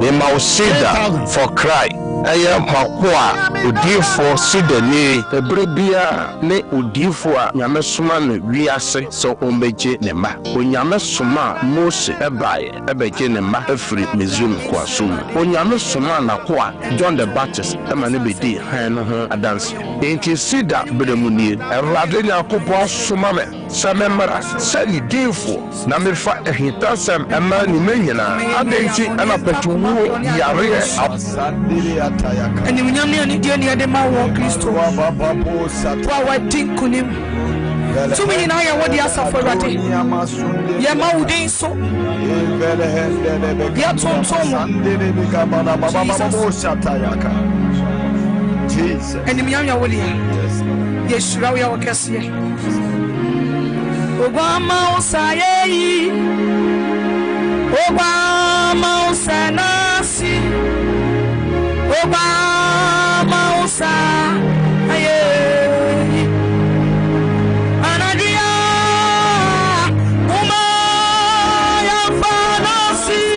Mema Sida for cry. Aya Makwa, Udifo Sida ni, Ebrebia, ne Udifo, Yamesuma no Wiase, so Ombeje Nema. Onyamesuma Mose Ebaye, Ebeje Nema, Efri Mizum Kwasum. Onyamesuma na kwa John the Baptist, Emanebedi, Hano Adansi. Enti Sida Bedemuni, Erade Yakopo Sumame, Samemara, Sally Difo, Namefa Hitasam, Emani Menina, Adenti, Anapetu, Yare, and you know, and you know, the man walk Christo. Power think kunim. So many now you what the answer for that. Ya maudin so. Ya tom. Jesus. And you know what ya. Yes, raw ya wakasi. Obama usaye. Obama usanasi. Obama usa aye anadia uma ya fanasi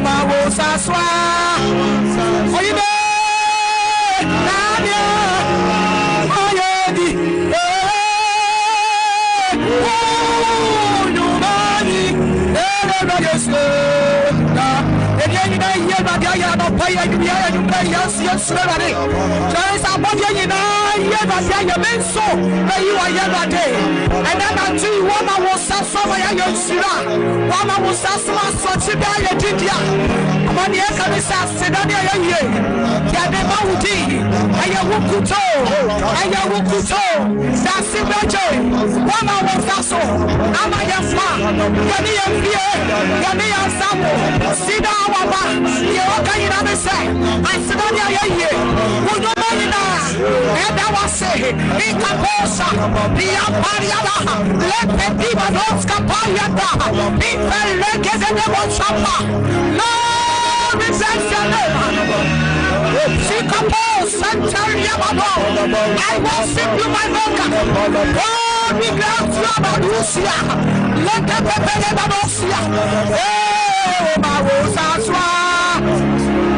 ma wo saswa oyide nanya oyedi nyumani ebe yesu na edi na ye ba dia ya no pa ya bi ya nyumba ya si esura re so sa bo dia na ye ba dia ya menso na yi wa ye ba de and then unto you one wo saswa ya yesura one wo saswa so ti da ye didia amani e ka bi sa se da dia ye ya de ba wudi aya wukuto sa si beje one wo saswa ama ya fa yani ya fie yani ya samu sida awaba ye o ka yina me se asida dia ye wudo manina e da wa se ikaposa dia pariala le pediba noska pariada mi peleke de mochapa no resentment Sikaposa Tariabado I worship you my God oh we grant you abadusia let the pepele badosia eh ma wo saswa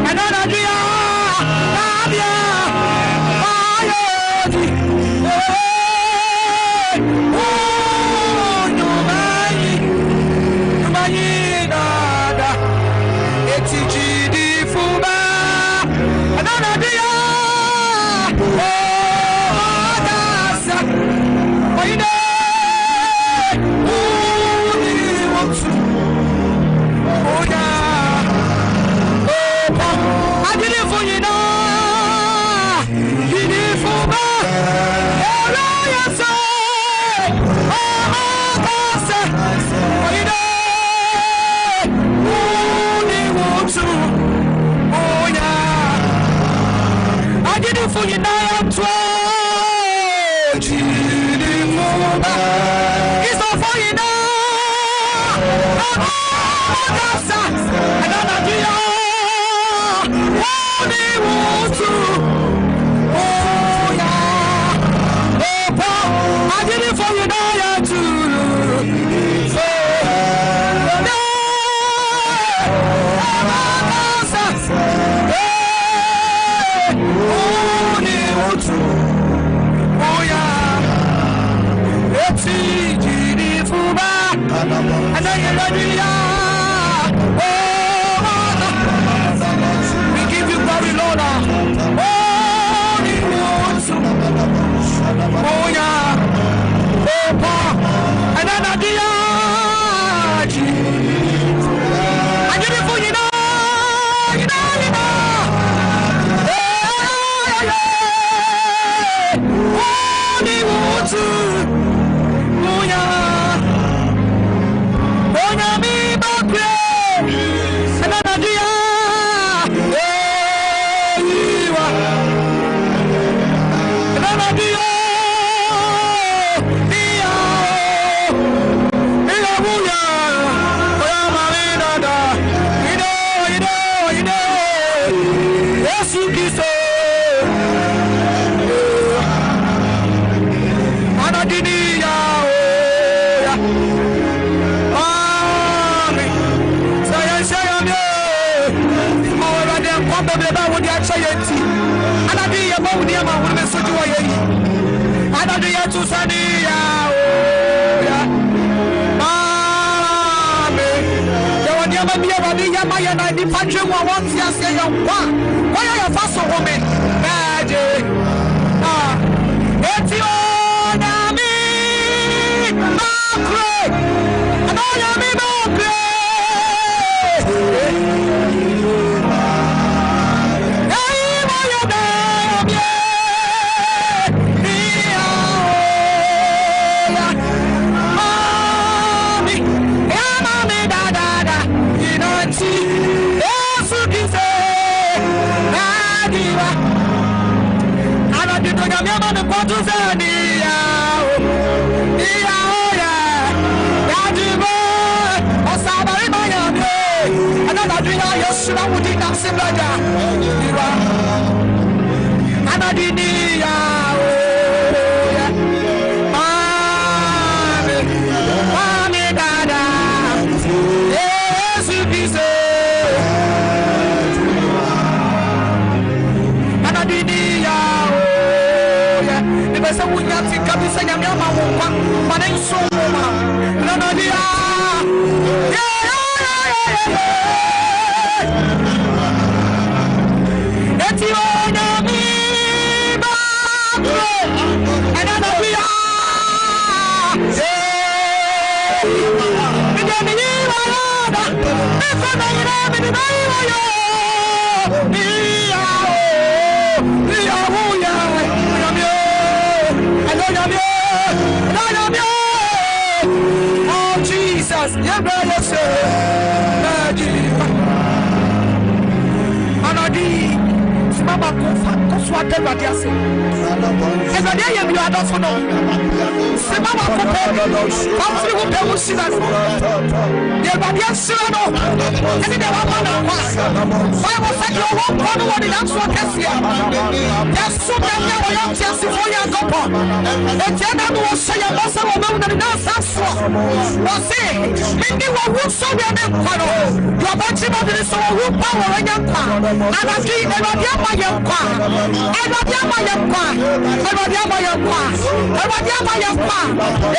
anana dia nadia ayodi oh no mai nada etiji di fuba anana dia oh dasa oide uni wonsu oya oh adile funyina didi fuba era yasa oh dasa oide uni wonsu oya I did it for you now. I'm 12. It's not for you now. And I'm only want to. Oh, yeah. Oh, Paul, I did it for you now. Yeah, too. So, oh yeah, it's easy for me. And then you let me we give you glory, Lord. Oh yeah, oh Paul, and then I did it for you now. Oh Jesus, you better say, Anadi, Mama Koswa Devadiasi. Every day you are not for no. Simama Kope, come through the Musinas. Devadiasino, and in the Wamana. Bible said you won't go to what the answer is here. There's so many of your tears for your couple. And Jana was saying, I was a woman that does was it? Maybe what would so be an empire. Your body is so power and your car. And I think that your car.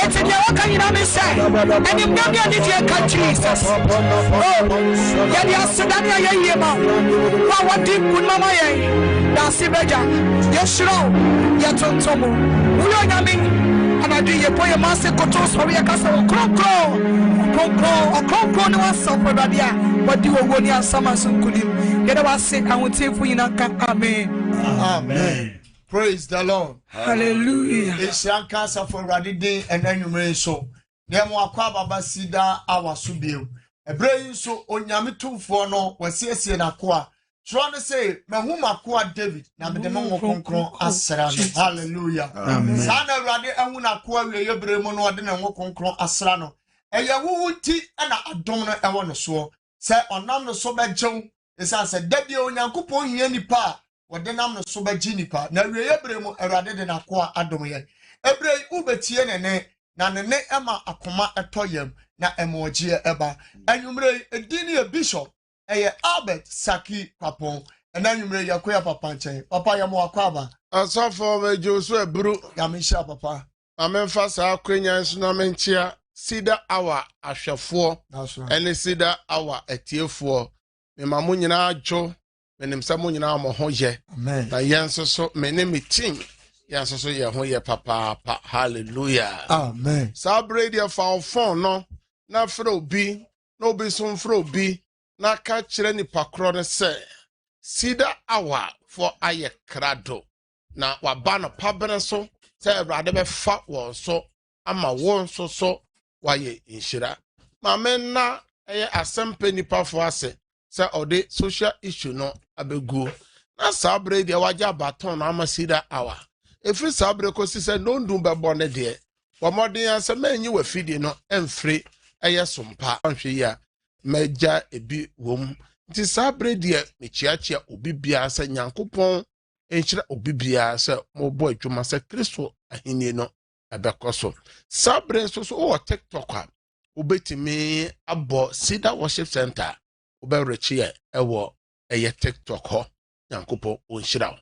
It's in your can you say? And you never did your country, Jesus. Oh, yeah, Sudania, what deep good mama, that's the better. Yes, sure, yet on Tomo. We are coming, and I do your boy, master controls for your castle. Crow, no one saw for Radia, but you were one summer soon could you. Get our sick, I would say for you, Amen. Amen. Praise the Lord. Hallelujah. It's young cancer for Radide and then you may so. Nemo Aquaba Sida, our Subil. A brain so on Yamitu for no was yes in Aqua. Trying to say, Mahuma Qua David, now the Momo Concron Asran. Hallelujah. Sana Radi and Wunaqua, your Bremono, and Moconcron Asrano. And Yawu tea and a donor I want to show. Say on Nam so bad Joe. It's as a Debbie on Yankupo Yeni Pa. What the name of Soba Jinipa, now we ebremo rather than a qua adomia. Ebre ubetiene, Nane Emma Akoma atoyem, na emoji eba, and you may a dini bishop, a Albert Saki Papon, and then you may yaquia papanche, Papa Yamo Aquaba. As of for Josue Bru, Yamisha Papa. Amen fast our Quenya Sunamentia, Cedar hour Asha 4, and Cedar hour at year 4. Mamunina Joe. Menim samu nyina mo hoye Amen. Na yenso so menemi team yenso so ye hoye papa hallelujah. Amen. Sabre dia fa phone no na fro obi no bi so fro obi na ka kire ni pakro ne se Cedar hour for aye krado na waba no pabene so se Awurade be fa won so ama won so waye inshira ma men na eye asempe nipa fo ase se ode social issue no abegu na sabre de waja baton na amasida hour efri sabre ko si se no ndum be bone de womodin ase manyi wa fidi no emfri eye sompa anhwe ya meja ebi wom nti sabre de mechiachia obi bia se Nyankopon enchira obi bia se mo boy dwuma se Kristo ahini no abekoso sabre so o TikTok a obetimi abo Cedar Worship Center Uberechie ewo eye TikTok ho Nyankopon onhyira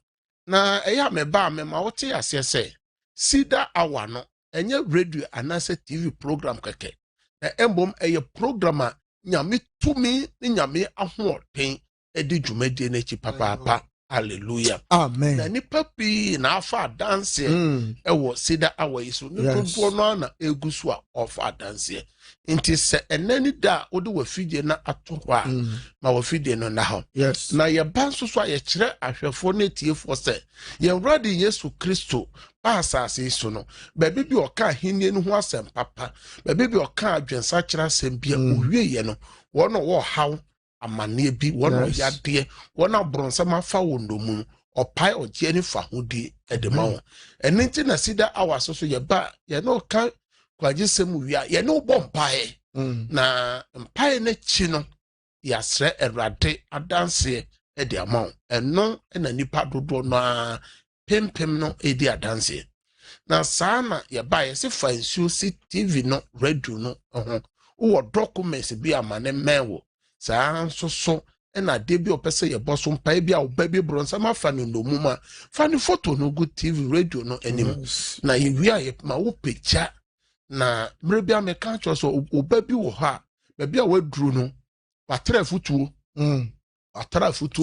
na eya me ba me ma wote ase se Cedar hour no enye radio anase TV program keke na embom eye program a nyame tumi ni nyame ahoɔden edi dwumadi na chi papa hallelujah. Amen. Na nipa pi na afa dance ewo Cedar hour iso ni dodo no na egusu a ofa dance inti se enani da ode wa fidie na atoho a ma wa fidie no na ho Yes. na ye ban so so a ye kire ahwefo na tiefo se ye Awurade Yesu Kristo ba asase iso no ba bi oka ahenie no ho asem papa ba bi oka adwensa kire asem bia owie ye no wono wo haw amane bi wono yade wono bronsam afa wondomu opai ogie ni fa hodi edema wo enenti na Cedar hour so ye ba ye no ka kwaje semu wia ye no bompae na mpae na chi no yasre Awurade adanse e de amount eno na nipa dodo no pempem no e di adanse na sana ye ba ye se fansu si TV no radio no ho wo documents bi amane menwo saa so na de bi opese ye boso mpae bi a obabi bronsa ma fa no muma fa ni photo no good TV radio no anim na ye wia ye ma wo pecha na mrebia meka cho so obabi wo ha ba bia waduru no watra futuo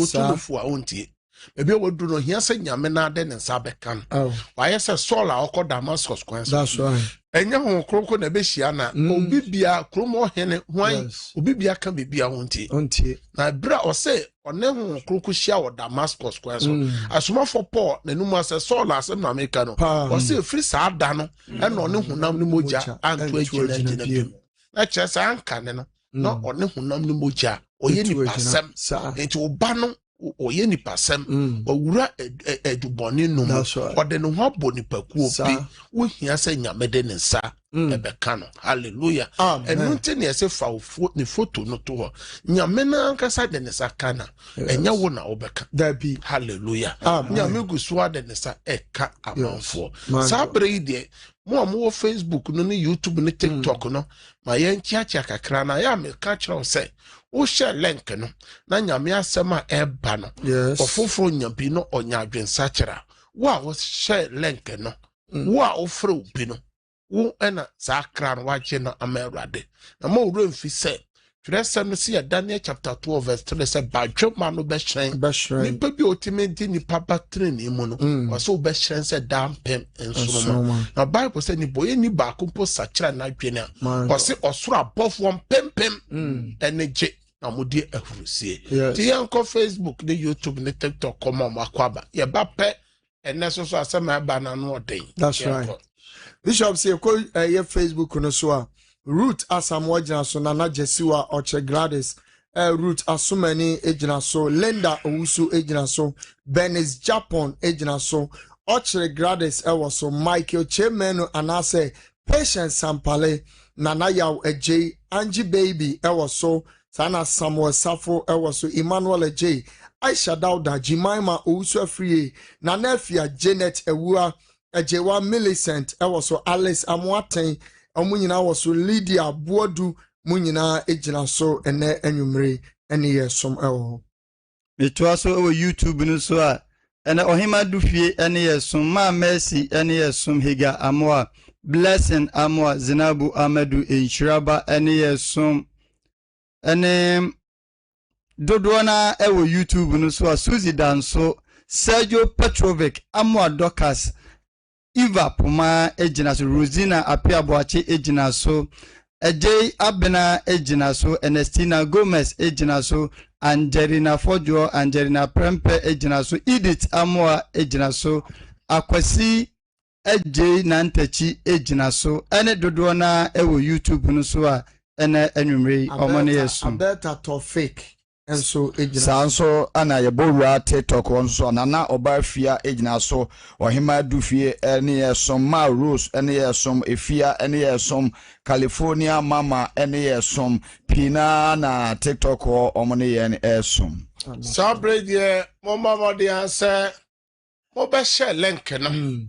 to no fu a ontie maybe we do no here say nyame na de ne nsa beka no why say Saul a okọ Damascus kwan so that's right enya ho kroko na be hia na obi bia kromo hene hwan obi bia ka bibia wonti na bra o say one ho kroko hia wo Damascus kwan so asoma for Paul na num say Saul asem na meka no o say free sa da no e no ne hunam ne moja anto agina bi na chese anka ne no no one hunam ne moja oye ni pasem enti oba no oye ni pasem owura eduboni num ode no ho aboni pakuo bi wo hia se nyame de ne nsa ebeka no hallelujah enu nti ne se fa ni photo no to ho nyame na nkasa de ne nsa kana enya wo na obeka da bi hallelujah nyame gusu de ne nsa eka amanfo sabre de mo Facebook no ne YouTube ne TikTok no ma yen chiacha kakra na ya me ka kire se wo share link no na nyame asema eba no ofoforo nyabi no onya adwensa kira wo share link no wo a ofre obi no wo ena zakra no waje na amerade na mo wuro mfi se Twerese no see Daniel chapter 12 verse 3 say badwema no be hyen nipa bi otimenti nipa batreni mu no waso be hyen say dampem ensoro na Bible say ni boye ni ba kompo sakira na dwene wase osoro above one pempem energy na mudi ehurusie ti yanko Facebook ne YouTube ne TikTok koma makwaba ye ba pe eneso so asema ba na no odin that's right Bishop say ko ye Facebook no so a Root Asamwajina so Nana Jesiwa Oche Gladys Root Asumani ejina so Linda Owusu ejina so Benis Japan ejina so Oche Gladys so Michael Chemeno anase Patience Sampale Nana Yaw Eje Angie Baby so Sana Samuel Safo so Emmanuel Eje Aisha Dauda Jimaima Owusu Afriye Nanefia Janet Ewua Ejewa Millicent so Alice Amwaten Omunyina was Lydia Boadu Munyina ejina so ene enwumre ene yesom ewo. Metwa so o YouTube no so a ene ohima dufie ene yesom ma Mercy ene yesom Higa Amoa Blessing Amoa Zinabu Amadu Enshiraba ene yesom ene dodona ewo YouTube no so a Suzy Danso Sergio Petrovic Amoa Dokas Eva Puma ejina so Rosina Apiaboache ejina so Ejay Abena ejina so Ernestina Gomez ejina so Angelina Fojo Angelina Prempe ejina so Edith Amoa ejina so Akwasi Ejay Nantechi ejina so ene dodo na ewo YouTube no so a ene enwumre omone yesu Abeta Tofik enso ejina sanso ana yebowura TikTok onso nana obafia ejina so ohima dufie ene yesom ma Rose ene yesom efia ene yesom California mama ene yesom pina na TikTok omone yen esom sabre die mo mama de anse mo be share link no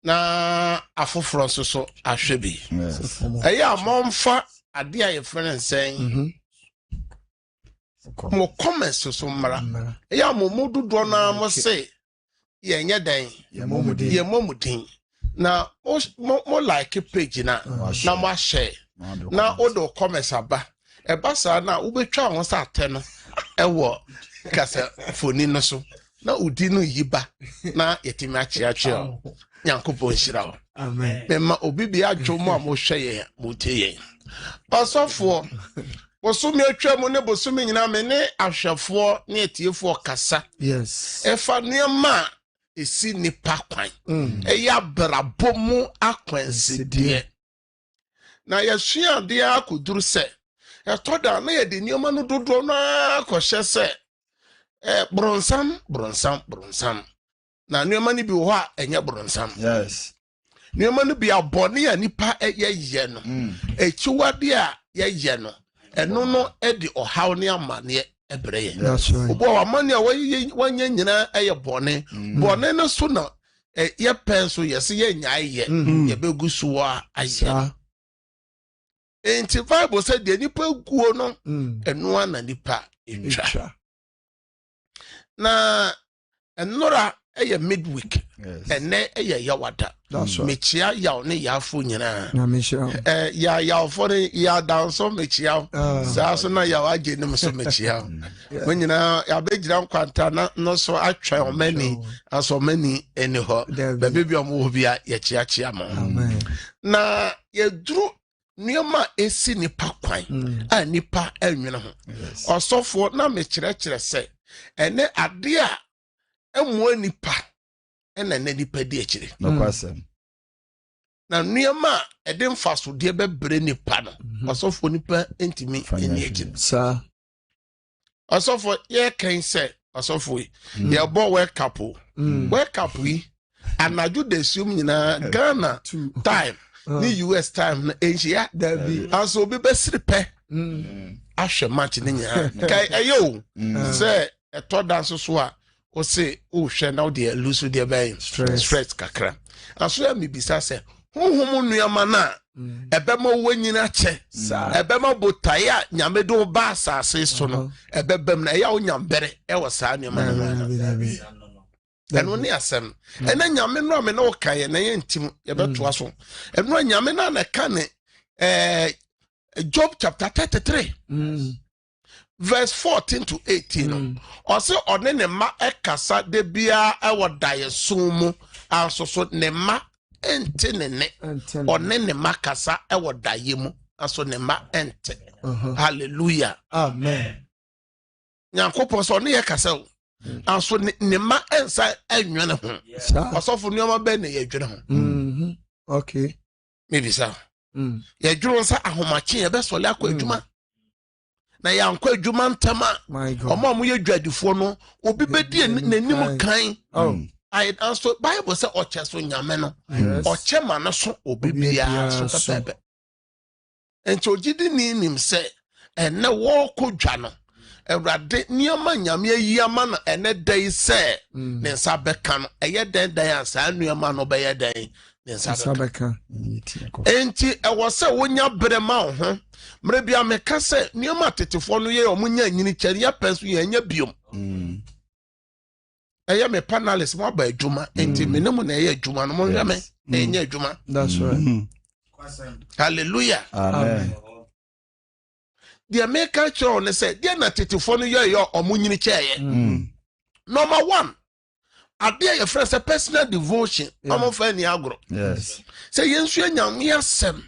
na afoforo so ahwebi eya momfa ade aye friend sen mo comments so mara ya mo modudo na mo say ye nya dan ye momudin na mo like page na mo share na odo comments aba e basa na ubetwa won sa ate no e wo kasa foni no so na udi no yiba na yetimi achiachi Nyankopon shira amen mema obi bi adwomo a mo hwe ye mo tie osofo Bosumi atwa mu ne bosumi nyina me ne ahwefo ne etiefo kasa yes efa niema esi nipa kwan eya brabo mu akwansidie na yesua de akoduru se etoda na ye de niema no dodo na akohye se bronsam na niema ni bi ho a enye bronsam yes niema no bi abone ya nipa ye no echiwade a ye no eno no edi ohaw ne amane ebreye obo amane a wanye nyina eye bone bone no so na ye penso yesi ye nyaye ye beguso a aye enti Bible said de nipa guo no eno ana nipa entwa na enora ɛyɛ midweek ɛnɛ ɛyɛ yawada mekyia yaw ne yafo nyinaa yawfo ne yadanso mekyia saa so na yaw agye nim so mekyia mo nyinaa yabɛgyina nkwanta na no so atwa ɔmani aso ɔmani ɛni hɔ baabi bi ɔmo wɔ bi a yɛkyiakyia mo na yɛduru nneɛma esi nipa kwan a nipa anwene ho ɔsɔfo na mekyerɛkyerɛ sɛ ɛne ade a ɛmoa nipa ɛna ne nipa di akyire na nneɛma a ɛde mfasodeɛ bɛbrɛ nipa no ɔsɔfo nipa ntimi ɛni akyire ɔsɔfo yɛkan sɛ ɔsɔfo yi yɛbɔ wake up yi anadwo da siom nyinaa Ghana time ni US time na enhyia aso obi bɛsiri pɛ ahwɛ match ne nyinaa kai ɛyɛ o sɛ ɛtɔ da so a o se o hwɛ na o de lose de bɛn stress kakra aso ya mibisa sɛ honhom nuama na ɛbɛma wo nyina kyɛ ɛbɛma botae a nyame de ba asase so no ɛbɛbam na ɛyɛ o nyambere ɛwɔ saa nuama no ɛno ne asɛm ɛna nyame no ame na wo kae na yɛ ntim yɛbɛtoa so ɛno nyame na na ka ne Job chapter 33 verse 14 to 18 no ɔse ɔne ne ma ɛkasa de bia ɛwɔ daeɛ som mu aso so ne ma ɛnte ne ne ɔne ne ma kasa ɛwɔ daeɛ mu aso ne ma ɛnte hallelujah amen nyankopɔn sɛ ɔne yɛ kasa o aso ne ma ensa enwene ho osofo nneoma be na ye dwene ho okay maybe so ye dwuro nsa ahomache ye be sole akwa adwuma na ya nkwa adwuma ntama omo ye dwadifo no obi bedi nanim kan I also Bible say oche so nyame no oche ma no so obi bia so pepe enti ogidi ni nim se ene wo kodwa no Ewrade nneɛma nyame ayi ama no ene dai sɛ ne nsa bɛka no ɛyɛ dan ansa nneɛma no bɛyɛ dan ne nsa bɛka enti ɛwɔ sɛ wonya brɛ ma wo ho mmerɛ bia meka sɛ nneɛma tetefo no yɛ ɔmo nya nyini kyɛre yɛ pɛ so yɛ nya biom ɛyɛ me panelist mo aba adwuma enti me ne mo na ɛyɛ adwuma no mo nhwɛ me na ɛnyɛ adwuma that's right hallelujah amen the American show ne said dia na tetefo no ye omo nyini kyeye number 1 ade ye friend say personal devotion omo fa ni agro yes say yensu anyam yasem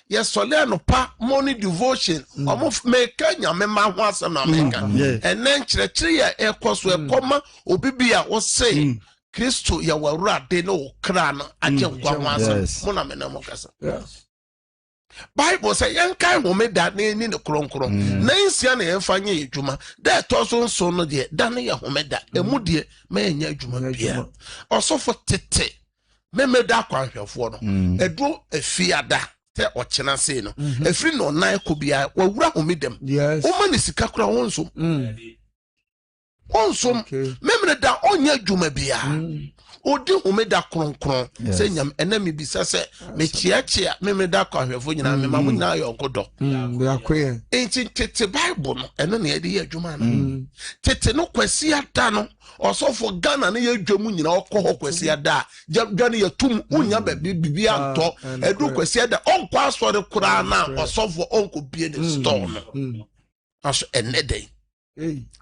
ye sole no pa morning devotion omo make nyame ma ho asem na meka enen kyerɛkyerɛ ye ekoso ekoma obibia wo say Kristo ya wawura de no kra no agye nkwa ho asem mo na me na mo kasa yes Bible say yankai homeda na ni ne kronkron na nsia na yemfa nye adwuma da to so no de da na ye homeda emu de ma enya adwuma bia osofo tete memeda kwanhwefo no edu afiada te ochena sei no afiri no nan ko bia wawura homedam o ma ne sika kura wonsom memeda onya adwuma bia odi umeda kronkron se nyam ena mi bisa se me chiachia memeda kwahwefo nyina me ma munyina yonkodo be akoye enti tete Bible no ena na ye de adwuma no tete no kwasi ada no osofo Ghana na ye dwamu nyina okọ kwasi ada dwane ye tum unya ba bibia nto edu kwasi ada onko asore kura na osofo onko bie ne store no aso enede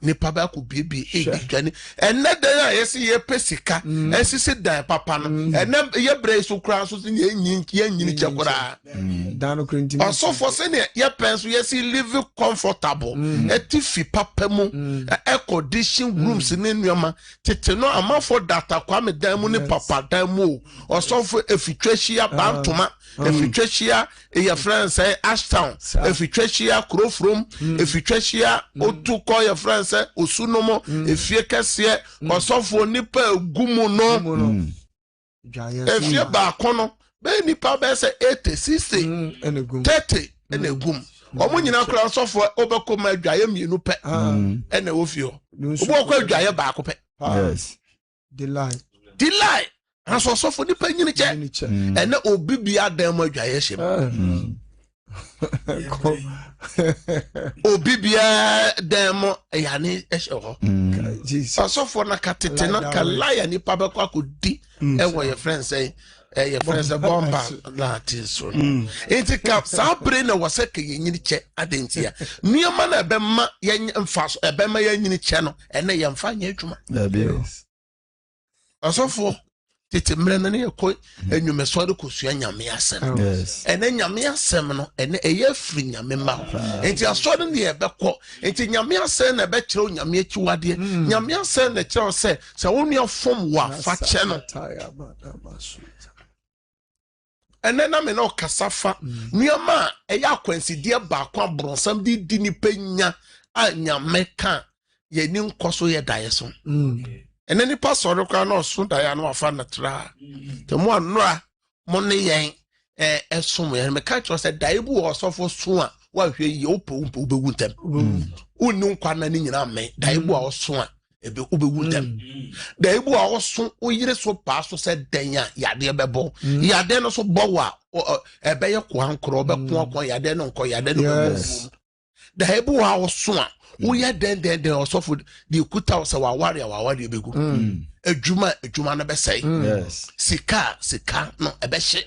nipa ba ko bibi dwane enede ya yesi ye pesika esisi dan papa no ene ye bre so kura so ye nyini chekura dan krenti osofo se ne ye penso yesi live comfortable etifi papa mu air condition rooms ne nneoma tete no amafo data kwa me dan mu ne papa dan mu osofo efitwahia bantoma efitwahia ye friend say Ashtown efitwahia Krofrom efitwahia otuko ye friend say Osunomo efie kese osofo nipa gumu no efie ba kono be nipa be say 80 60 30 ene gum omo nyina kura osofo obeko ma adwaye mienu pe ene wo fie obo kwa adwaye ba ko pe yes delay aso osofo nipa nyini che ene obibia dan ma adwaye hye obibia demo yani ehye ho asofo na katete na kalaya ni pabekwa akodi ewo ye friend say your friends are bomba that is so enti ka sa bre na wose ka yenyini che adentia nioma na ebema yen mfa so ebema yenyini che no ene ye mfa nya adwuma asofo tete mre na ne yakoi enwume so de kosua nyame asem ene nyame asem no ene eye firi nyame ma enti aso de ne ebekọ enti nyame asem na ebe kire nyame akiwade nyame asem na kire se wonu afom wa fa che no ene na me no kasafa nioma eya akwansidie ba kwa bronsam di ni penya anyame ka ye ni nkoso ye dae so ene ni pastor kwa na oso dae na wafa na tra te mo anora mo ne yen esom ye me ka cho se dae bu osofo so a wa hwe ye opo bewu ntem unu nkwa na ni nyina me dae bu a oso a ebe obewu ntem dae bu a oso oyire so pa so se denya yade bebo yade no so bowa ebe ye ko ankro be ko yade no nko yade no bebo dae bu a oso a uye den osofo di kuta se waware ebegu adwuma no be sei sika no ebe hye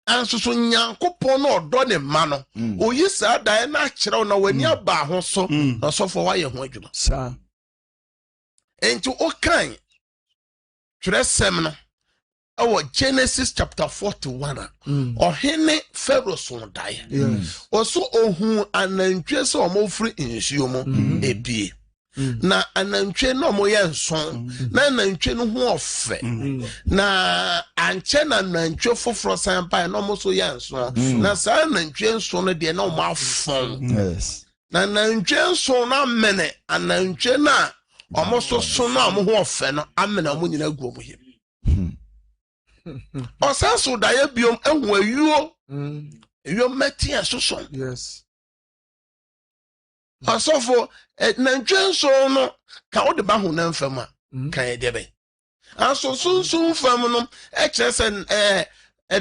anso nyankopon no odo ne ma no oyi sa dae na kire na wani aba ho so na osofo wa ye ho adwuma sa enti okan twere sem no our Genesis chapter 41 ohene Pharaoh son dae oso ohun anantwe so omofri nsuo mo ebie na anantwe no mo ye nson na anantwe no ho ofe na anche na anantwe foforo sampa no mo so ye nson na sa anantwe nson no de na mo afon na anantwe nson na mene anantwe na omo so na mo ho ofe no amena mo nyina gu omo yem osanso daye biom enwo ayuo meti asoso asofo nantwenso no ka ode ba ho na mfam a kan ye debe aso sunsun fam no ekirese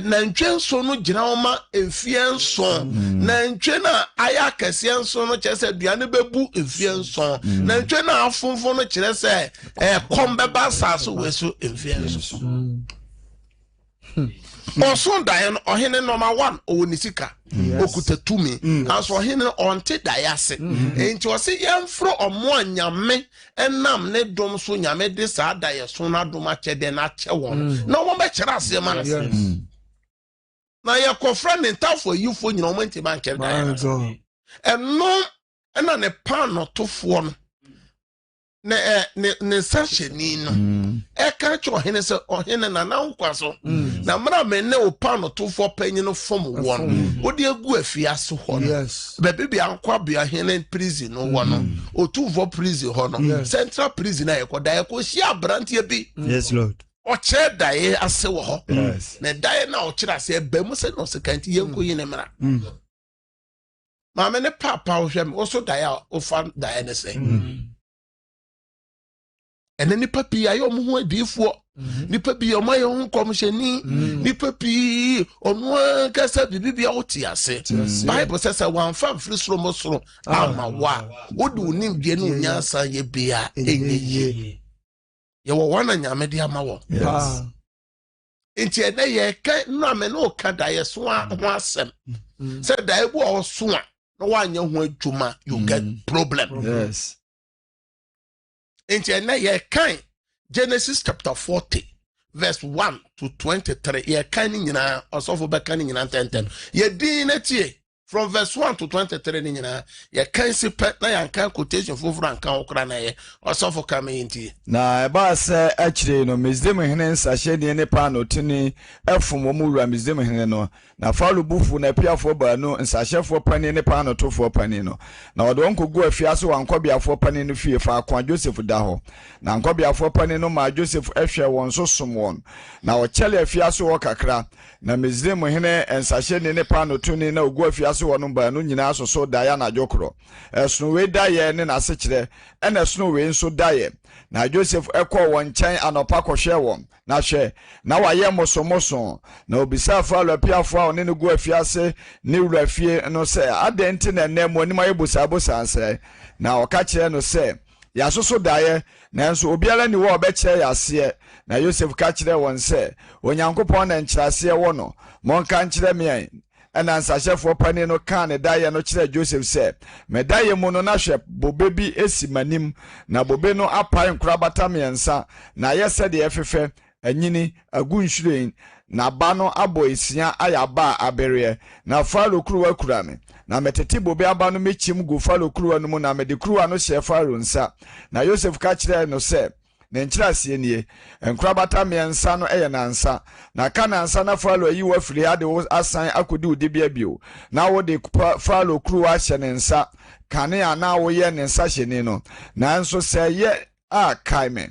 nantwenso no gina oma efie nso nantwe na aya kase nso no kirese duane bebu efie nso nantwe na afonfo no kirese kombeba saso weso efie nso osun dae no ohene number 1 owonisika okutatumi aso ohene onte dae ase enti o se yemfro omo anyame enam ne dom so nyame de sa dae so na dom achede na ache won na omo be kire ase ma na ye kofra ne ntafo yifo nyina omo nti ban kire dae eno na ne pan no tofo no ne sasheni no eka cho ohene se ohene na nkwaso na mra menne opano to fo panyin no fom won odi egu afiase ho no bebe bia nkwa bia hene prison no wono otu vo prison ho no central prison na yekoda yekohia abrantie bi yes lord oche dae ase wo ho na dae na ochira ase ebemu se no se kanti yenko yine mra ma me ne papa wo hwem wo so dae ofa dae ne se ene nipa pi ayo mo ho adifo nipa bi o maye ho komsheni nipa pi onu kasa bibia oti ase bible says one fam free soro mo soro ama wa odi onim die no nyansa ye bia enye ye wo wana nyame de ama wo enti ene ye ka no me no ka da ye so ho asem say da ebu o so a no wanya ho adwuma you get problem enti ene ye kan Genesis chapter 40 verse 1 to 23 ye kan ni nyina osofo be kan ni nyina tenten ye din na tie from verse 1 to 23 ni nyina ye kan si pet na yan kan quotation foforo ankan okra na ye osofo ka me ntie na eba se akire no Misdem hene nsahye ne pa no tini efom mo wura Misdem hene no na falu bufu na piafo ba no nsahyefo pani ne pa no tofo pani no na odo nkogu afiase wankobiafo pani no fie fa akwa Joseph da ho na nkobiafo pani no ma Joseph ehwe won so som won na o chele afiase wo kakra na Misdem hene nsahye ne pa no tuni na ogu afiase asase wɔ no ba no nyinaa so daeɛ anadwo korɔ ɛsono wei daeɛ ne n'asekyerɛ ɛna ɛsono wei nso daeɛ na Joseph ɛkɔɔ wɔn nkyɛn anɔpa kɔhwɛ wɔn na hwɛ na wayɛ mosomoso na obisa Farao apiafo a ɔne no gu afiase ne wura fie no sɛ adɛn nti na ɛnɛ mu anim ayɛ bosabosa nsɛ na ɔka kyerɛ no sɛ yɛasoso daeɛ nanso obiara ni wɔ ɔbɛkyerɛ yɛ aseɛ na Joseph ka kyerɛ wɔn sɛ Onyankopɔn na nkyerɛaseɛ wɔ no monka nkyerɛ me ɛna nsahyɛfoɔ pani no kaa ne daeɛ no kyerɛ Joseph sɛ medaeɛ mu no na hwɛ bobe bi esi m'anim na bobe no apae nkorabata mmiɛnsa na ayɛ sɛdeɛ ɛfefɛ anyini agu nhwiren na ba no abɔ esia ayɛ aba a abereɛ na Farao kuruwa kura me na metete bobe aba no mekyim gu Farao kuruwa no mu na mede kuruwa no hyɛ Farao nsa na Joseph ka kyerɛ no sɛ ne nkyerɛaseɛ nie nkorabata mmiɛnsa no ɛyɛ nansa na ka nansa na Farao ayi wo afiri ha de wo asan akɔdi wo dibea bio na wo de Farao kuruwa ahyɛ ne nsa kane a na woyɛ ne nsa hyɛni no nanso sɛ yɛ a kae me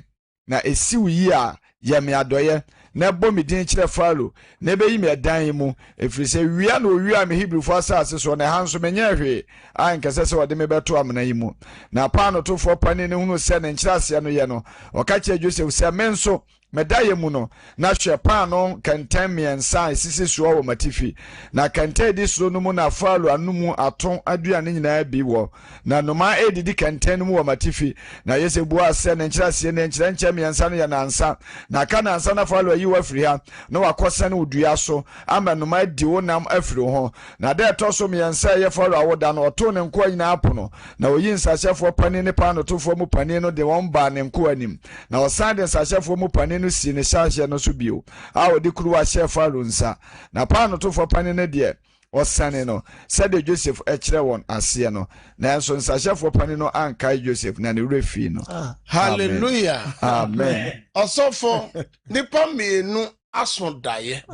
na esiw yi a yɛ me adɔyɛ na bɔ me din kyerɛ Farao na ɛbɛyi me ɛdan yi mu ɛfiri sɛ wia na owia me Hebrewfo asase so na ɛha nso menyɛ hwee a nkɛsɛ sɛ wɔde me bɛto amena yi mu na paanotofoɔ pani ne hunu sɛ ne nkyerɛaseɛ no yɛ no ɔka kyerɛ Joseph sɛ me nso medaeɛ mu no na hwɛ paano kɛntɛn mmiɛnsa a esisi soɔ wɔ matifi na kɛntɛn di soro no mu na Farao anomu ato aduane nyinaa bi wɔ na nnomaa edidi kɛntɛn no mu wɔ matifi na Joseph buaa sɛ ne nkyerɛaseɛ ne nkyerɛnkyerɛ mmiɛnsa no yɛ nansa na ka nansa na Farao ayi wɔ afiri ha na wakɔsɛne wo dua so ama nnomaa di wo nam afiri ho na da ɛtɔ so mmiɛnsa ɛyɛ Farao awoda no ɔtoo ne nkoa nyinaa apono na oyi nsahyɛfoɔ pani ne paanotofoɔ mu pani no de wɔn baa ne nkoa anim na ɔsan de nsahyɛfoɔ mu pani no si ne hyɛhyɛ no so bio a ɔde kuruwa hyɛ Farao nsa na paanotofoɔ pani no deɛ ɔsane no sɛde Joseph ɛkyerɛ wɔn aseɛ no nanso nsahyɛfoɔ pani no ankae Joseph na ne werɛ fii no hallelujah amen ɔsɔfo nipa mmienu aso daeɛ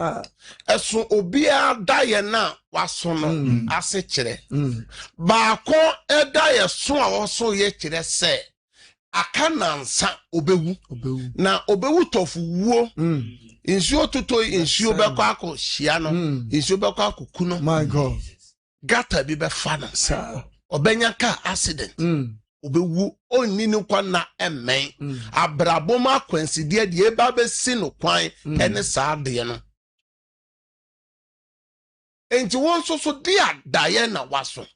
ɛso obiara daeɛ na waso no ase kyerɛ baako ɛdaeɛ so a wɔso yɛ kyerɛ sɛ aka nansa obewu na obewu tɔfo wuo nsuo toto nsuo bɛkɔ akɔ hyia no nsuo bɛkɔ akɔ ku no My God. gata bi bɛfa no ɔbɛnya car accident obewu onni ne kwan na ɛmɛn abrabom akwansideɛ deɛ eba bɛsi no kwan ɛne saa deɛ no enti wɔn nso so de adaeɛ na waso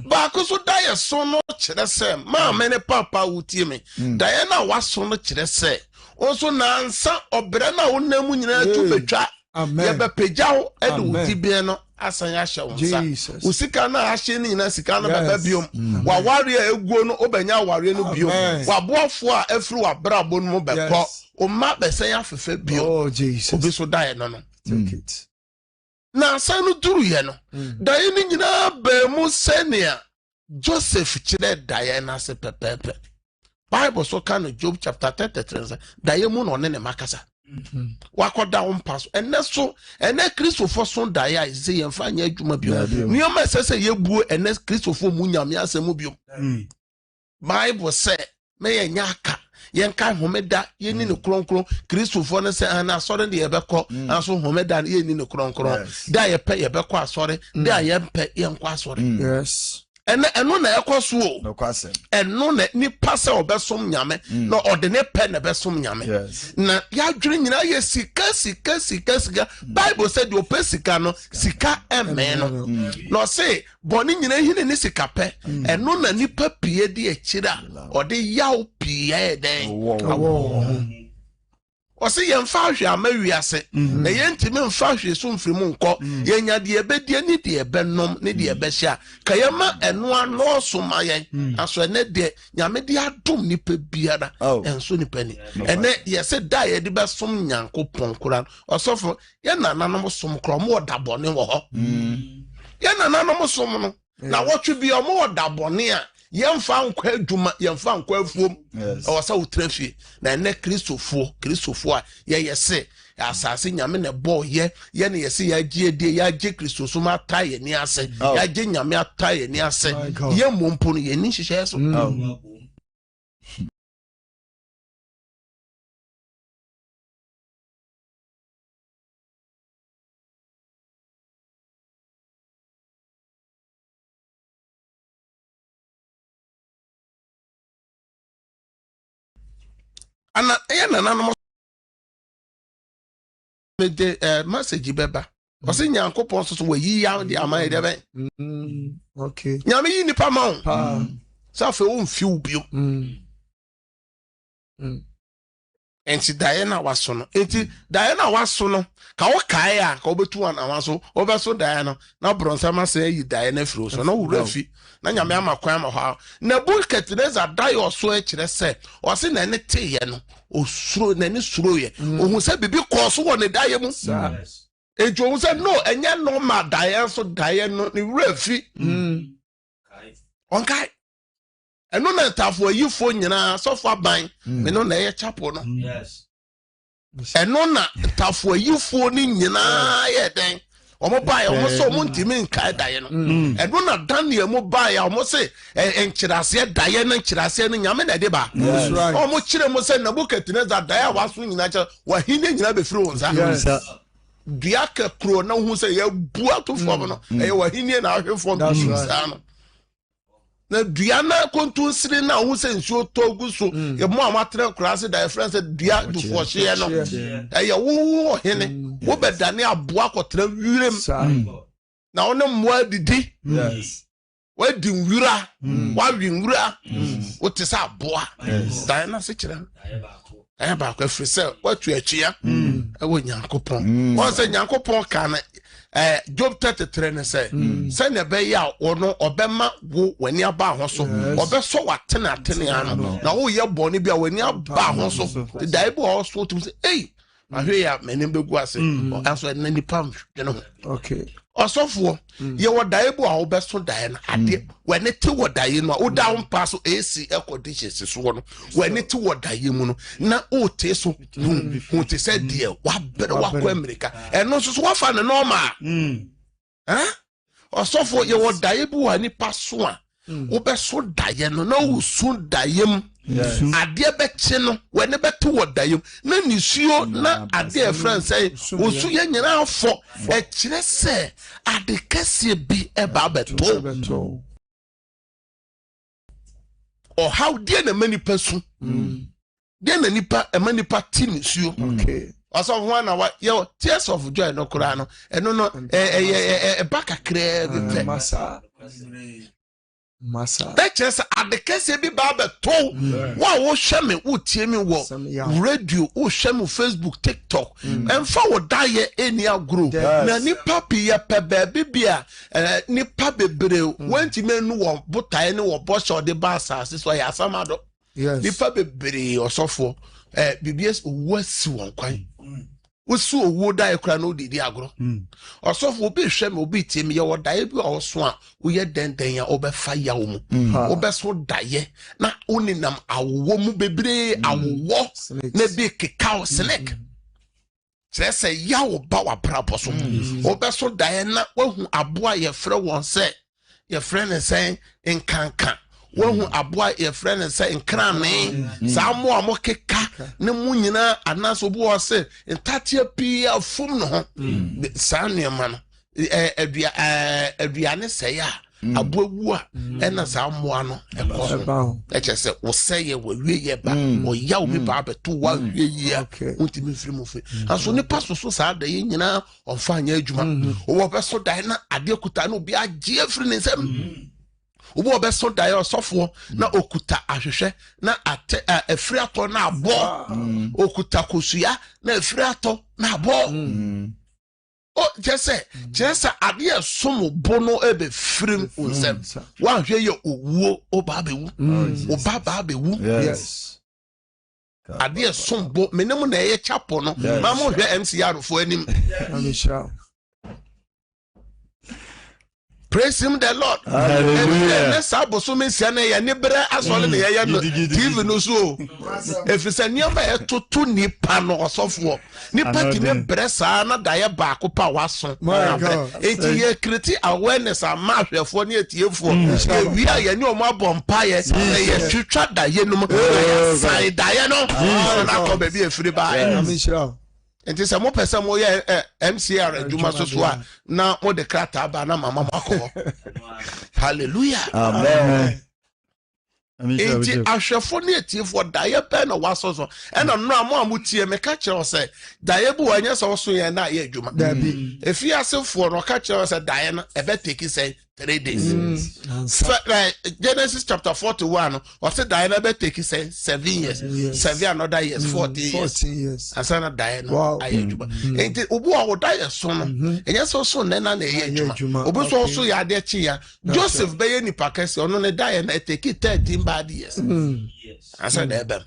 baako so daeɛ so no kyerɛ sɛ maame ne papa wotie me daeɛ na waso no kyerɛ sɛ ɔnso nansa ɔbrɛ na wonam nyinaa tu betwa yɛbɛpagya wo ɛde wo tibea no asan ahyɛ wo nsa wo sika no a ahyɛ no nyinaa sika no bɛbɛ biom waware a eguo no obɛnya aware no biom waboafoɔ a afiri wabrabɔ no mu bɛkɔ ɔma bɛsɛn afɛfɛ biom obi so daeɛ no no na asan no duru yɛ no daeɛ no nyinaa bɛɛ mu sɛnea Joseph kyerɛ daeɛ no ase pɛpɛɛpɛ Bible so ka no Job chapter 33 daeɛ mu na ɔne ne makasa wakɔda wo mpa so ɛnɛ Kristofo so daeɛ a ɛsɛ yɛmfa nyɛ adwuma bio nneɛma ɛsɛ sɛ yɛbuo ɛnɛ Kristofo mu nyame asɛm mu bio Bible sɛ mɛyɛ nya aka yɛnka homeda yɛni ne kronkron Kristofo no sɛ ana asɔre de yɛbɛkɔ anso homeda yɛni ne kronkron da yɛpɛ yɛbɛkɔ asɔre da yɛmpɛ yɛnkɔ asɔre ɛno na ɛkɔ so o ɛno na nipa sɛ ɔbɛsom nyame na ɔde ne pɛ na ɛbɛsom nyame na yɛadwene nyinaa yɛ sika Bible sɛ deɛ ɔpɛ sika no sika ɛmɛn no na ɔse bɔne nyinaa hine ne sika pɛ ɛno na nipa pie de akyire a ɔde yaw pii ɛyɛ dɛn ɔse yɛmfa ahwɛ ama wiase na yɛntimi mfa ahwɛ so mfiri mu nkɔ yɛnya deɛ ɛbɛdie ne deɛ ɛbɛnom ne deɛ ɛbɛhyɛ ka yɛma ɛnoa nɔɔso ma yɛn aso ɛnɛ deɛ nyame de adom nipa biara ɛnso nipa ni ɛnɛ yɛsɛ da yɛde bɛsom Nyankopɔn kora ɔsɔfo yɛn nananom som kora ɔmo wɔ dabɔne wɔ hɔ yɛn nananom som no na wɔtwe bi ɔmo wɔ dabɔne a yɛmfa nkɔ adwuma yɛmfa nkɔ afuom ɛwɔ sɛ wotra fie na ɛnɛ Kristofo a yɛyɛ se asase nyame na bɔ yɛ ne yɛse yɛagye adie yɛagye Kristo so ma ata yɛni ase yɛagye nyame ata yɛni ase yɛ mmompo no yɛni nhyehyɛɛ so ana nananom me de message beba o se Nyankopon so wayi ya de aman de ben Okay. Nyame yi nipa ma wo sa fe wo mfi wo bio enti Diana waso no enti Diana waso no ka wo kae a ka obetu an awaso obeso Diana na bronsa ma se yi Diana firo so na wura fi na Nyame amakwan ma ha na Nebukadnezar dai oso e kire se o se na ne teye no osuro na ne suro ye ohun se bibi ko so wo ne dai mu ejo ohun se no enye no ma Diana so dai no ne wura fi onkai eno na tafo yifo nyina sofo aban me no na ye chapel no eno na tafo yifo ni nyina ye den omo bae omo so omo ntimi nkai daye no eno na Daniel mo bae omo se enchirase daye na enchirase no nyame na de ba omo chire mo se Nebukadnezar daye waso nyina cha wahine nyina be firi wonza diaka kro na hu se ye bua to fo no e wahine na ahwefo no na duana kontu sire na hu se nsuo togu so ye mo amatre krase da friends dua du fo hye no e ye wo hene wo bedane aboa kotra wirem na wonem mo adidi wa di nwura wa wi nwura wo te sa aboa da na se kire ba ko free se wa tu achia e wo Nyankopon won se Nyankopon ka na Job 33 ne say ne be ya ono obema wo wani aba ho so obeso watene ano na wo ye boni bia wani aba ho so dai bo ho so tum say eh ahwe ya menim begu ase aso na nipa no Okay. Osofo ye wo dai bo a wo beso dai na ade wani te wo dai no wo da mpa so AC conditions so no wani te wo dai mu no na o te so hu te say de wa bere wa ko America eno so wa fa ne normal Osofo ye wo dai bo ani pa so a wo beso dai no na wo su dai mu ade beche no wani beto wo dai na nisuo na ade friends say wo su ye nyina afo e kire se ade kese bi e ba beto o how dear na many person dear na nipa e manipa ti nisuo Okay. also one na yo tears of joy no kura no eno no baka kre Massa. That just at the case be barber told what was shaman would tear me what radio or shaman Facebook TikTok and forward die any group. Na ni papi ya pebe bibia ni papi bre went men no but I know boss or the bassa so ya samado. Yes. Ni papi bre or so for BBS was one quite. Usu owo da ekra no didi agro osofo obi hwem obi tie me ye wo dae bi oso a wo ye denden ya obefa ya wo mu obeso dae na oninam awo mu bebre awo na bi kekao snake se ya wo ba wa brabo so obeso dae na wahu aboa ye frɛ won se ye frɛ ne sen nkanka wahu aboa ye frɛ ne se nkrane sa mo amokeka ne mu nyina anaso bo wo se ntatia pia fum no ho sa nneema no aduane se ya aboa wu a ena sa mo ano ekoso e chese wo se ye wo wie ye ba o ya wo bi ba beto wa wie ye untimi firi mu fe aso ne paso so sa da ye nyina onfa anya adwuma wo beso dai na ade kuta na obi agye afiri ne nsam Ubo beso dai osofo na okuta ahwehwe na ate afiri ato na abo okuta kosua na afiri ato na abo o jese ade esom bono ebe firim unsem wa hwe ye owuo oba bewu oba ba bewu Yes. ade esom bo menem na ye chapo no ma mo hwe MCR fo anim Amisha. Praise him the Lord. Hallelujah. Let's have some messiah ya ni bre asole ne ya no TV no so. If it's a nipa e toto nipa no osofo. Nipa ti ne bre sa na da ye ba ko pa waso. Enti ye create awareness ama hwefo ne etiefo. E wi a ye ni o mo abompa ye ye twitwa da ye no mo. Sai da ye no. Na ko be bi efiri ba. Amisha. Enti se mo pese mo ye MCR adwuma so a na mo de krata ba na mama mako. Hallelujah. Amen. enti ahwefo ne etiefo daye pe na waso so ena no amo amutie me ka kire say daye bu wanye so so ye na ye adwuma Dabi. efi asefo no ka kire say daye na e be take say 3 days. Genesis chapter 41 or say daye na be take say 7 years. 7 another years 14 years. Asana daye no aye adwuma. Enti obu a wo daye so no enye so na na ye adwuma. Obu so ya de chi ya Joseph be ye nipa kese ono ne daye na take 13 bad years. I said, Ebem.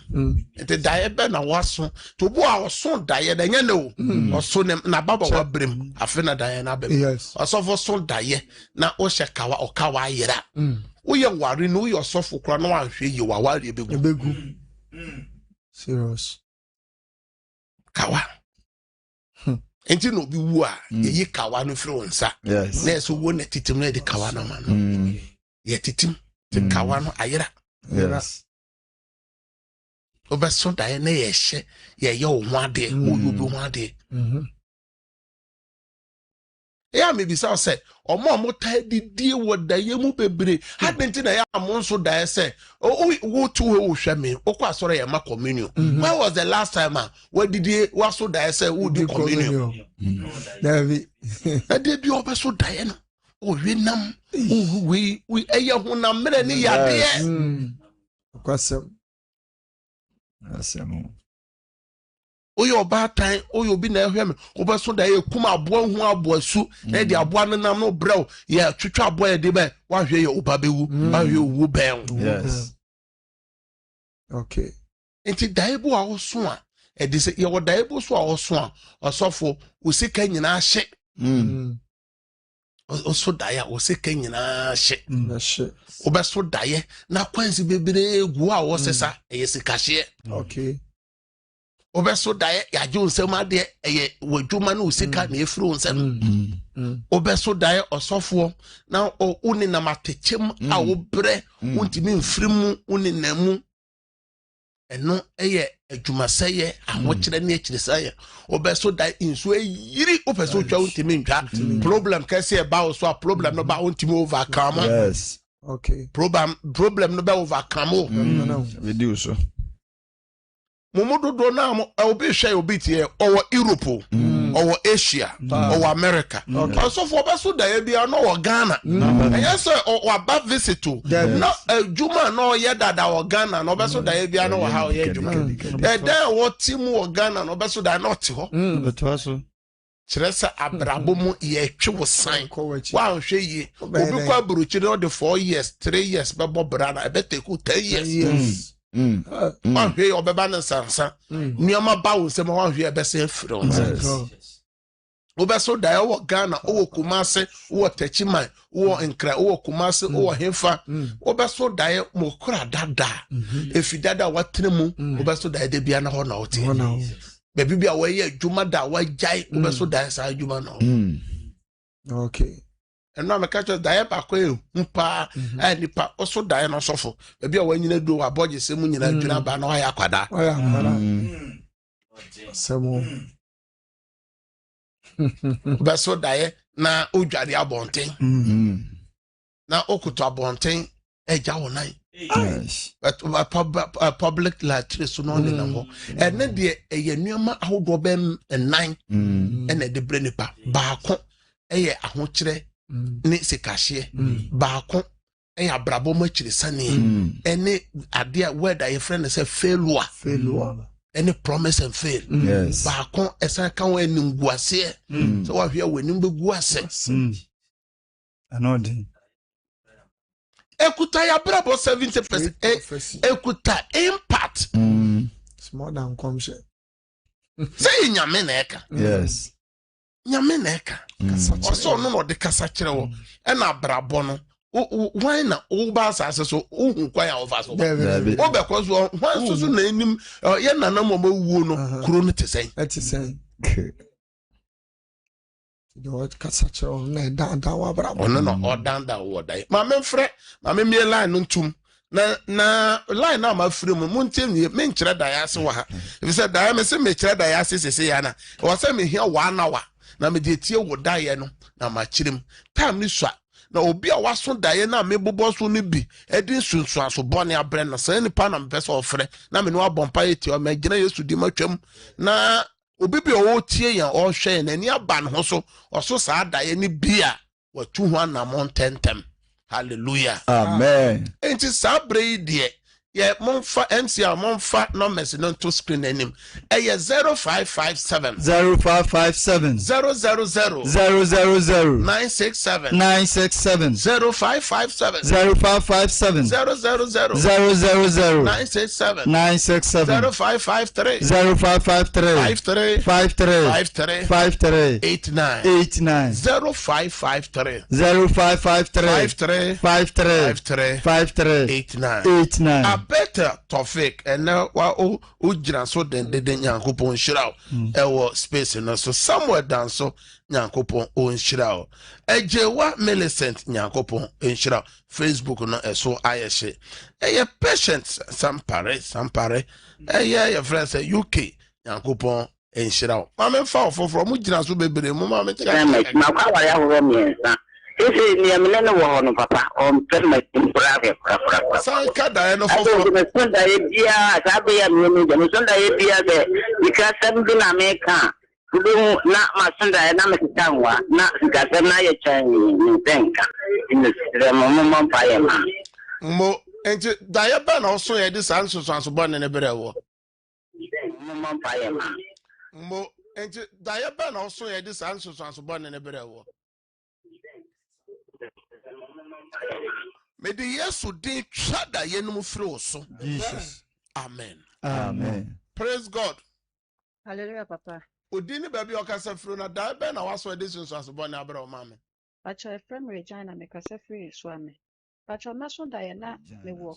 The diabe na waso to bo a so daye da nya no o so ne na baba wa brem afena daye na bem. Yes. O so for so daye na o shekawa o kawa yera. Wo ye ware no yo so fo kra no anhwe yi wa ware begu. Ebegu. Serious. Kawa. Enti no bi wu a ye kawa no firi wonsa. Yes. Na so wo na titim na de kawa no ma no. Ye titim te kawa no ayera. Yes. Obeso daye na ye hye ye ho ade wo yobi ho ade. Ya me bisa say omo ta didie wo daye mu bebre hadenti na ya mo nso daye say wo tu wo hwe me okwa soro ye ma communion. When was the last time we didie wo so daye say wo di communion? Dabi. Na de bi obeso daye no o hwenam we eye honam mere ni yade. Kwasem. Asemo. Oyo batan oyo bi na ehwe me obeso daye kuma abo hu abo asu na de abo anam no brew ye twetwa abo ye de be wa hwe ye obabewu wa hwe owu ben. Yes. Okay. Enti daebu a oso a e de se ye wo daebu so a oso a osofo osika nyina hye. Oso daye osika nyina hye. Na shit. Obeso daye na kwansi bebre egu a wo sesa e sika hye. Okay. Obeso daye ya jo nsem ade eye wadwuma na osika na efuro nsem. Obeso daye osofo na uni na matechem a wo bre untimi mfirimu uni namu eno eye adwumaseye ahokyere na ekirisaye obeso daye inso yiri opeso twa untimi ntwa problem kase e ba so a problem no ba untimi overcome. Yes. Okay. Problem no ba overcome. No. We do so. Momodo do na mo obi hwe obi tie owo Europe owo Asia owo America also for beso daye bia no wo Ghana yes o aba visit na adwuma no ye dada wo Ghana no beso daye bia no wo ha ye adwuma dey wo timu wo Ghana no beso daye no te ho Betwaso. Kiresa abrabo mu ye twe wo san wa hwe yi obi kwa buruchi no de 4 years 3 years bebo brana e beteku 10 years. One way or Baban Sansa, near my bows and one here best from Obeso Dia or Ghana or Kumase or Techima or Enkra or Kumase or Hefa Obeso Dia Mokura Dada. If you dada what Trimu, Obeso Dia de Biana Honauti. Baby be away, Jumada, white jay, Obeso Dia Sa Jumano. Okay. And now I catch a diaper quail, Mpa, and Nipa also die no suffer. Maybe when you do a body, Simun, and Junaba, no Ayaquada. Some But so die na Ujadi Abonting. Now Okuta Bonting, a Jaw night. Yes. But a public lattice no no. And then the a Yenuma Audobem and 9 and a de Brenipa, Bako, a Ahochere. Ni sekashie baako e abrabo machiri sane ene ade where that friend say failure any promise and fail. Yes. Baako esa kan we nimguase so wa hwe we nimguase Anodi. Ekuta ya brabo 70% ekuta impact it's more than comshare. say nyame na eka. Yes. Nyame na eka oso no de kasa kire wo e na brabo no why na o ba asase so ohun kwa ya over so o be ko so why so na enim ye nana mo wuo no kuro no tesɛn That's saying. The word kasa kire on na dan wa brabo. ono no odanda wo dai ma me mfrɛ ma me mie line no ntum na line na ma frɛ mu ntie me nkyerɛ da ya se wa ha if say da ya me se me kyerɛ da ya se sese ya na o se me hia wa na wa na me de tie wo da ye no na ma kyerem time ni so na obi a waso daye na mebobɔ so no bi ɛde sunsuaso bɔne abrɛ no sɛ nipa na mpɛ sɛ ɔfrɛ na me no abɔmpa yɛti ɔ magina Yesu di matwam na obi bi ɔwɔ tie yɛn ɔhwɛ yɛn ani aba ne ho so ɔso saa daye ne bi a watu ho anamɔ ntɛntɛm hallelujah amen enti saa brɛ yi deɛ yɛ momfa MCA momfa numbers no to screen anim ɛyɛ 0557 0557 000 000 967 967 0557 0557 000 000 967 967 0553 0553 53 53 53 89 89 0553 0553 53 53 53 89 89 better Tofik and now ujira so den Nyankopon shirao ewo space no so somewhere down so Nyankopon on shirao ejewa Millicent Nyankopon in shirao Facebook no eso ayeshe eye patient sampare eye your friends UK Nyankopon in shirao mama fa for mu jira so bebre mu mama tia ma kwa wa ya ho miensa ese ni amene no wo no papa on permit imprave fra sanka da no for me sonda e bia sabe ya mi mi me sonda e bia be ikasem bi na me ka kudu na ma sonda e na me tanwa na ikasem na ye chan ni tenka in the moment pa ye ma mo enti da ye ba na so ye di san so bo ne bere wo moment pa ye ma mo enti da ye ba na so ye di san so bo ne bere wo May the Yesu din chada yenum free so. Jesus. Amen. Amen. Praise God. Hallelujah, Papa. Odini baby okasa free na da be na waso edition so aso born abra o mame. Pacho Ephraim Regina me kasa free so ame. Pacho maso da ye na me wo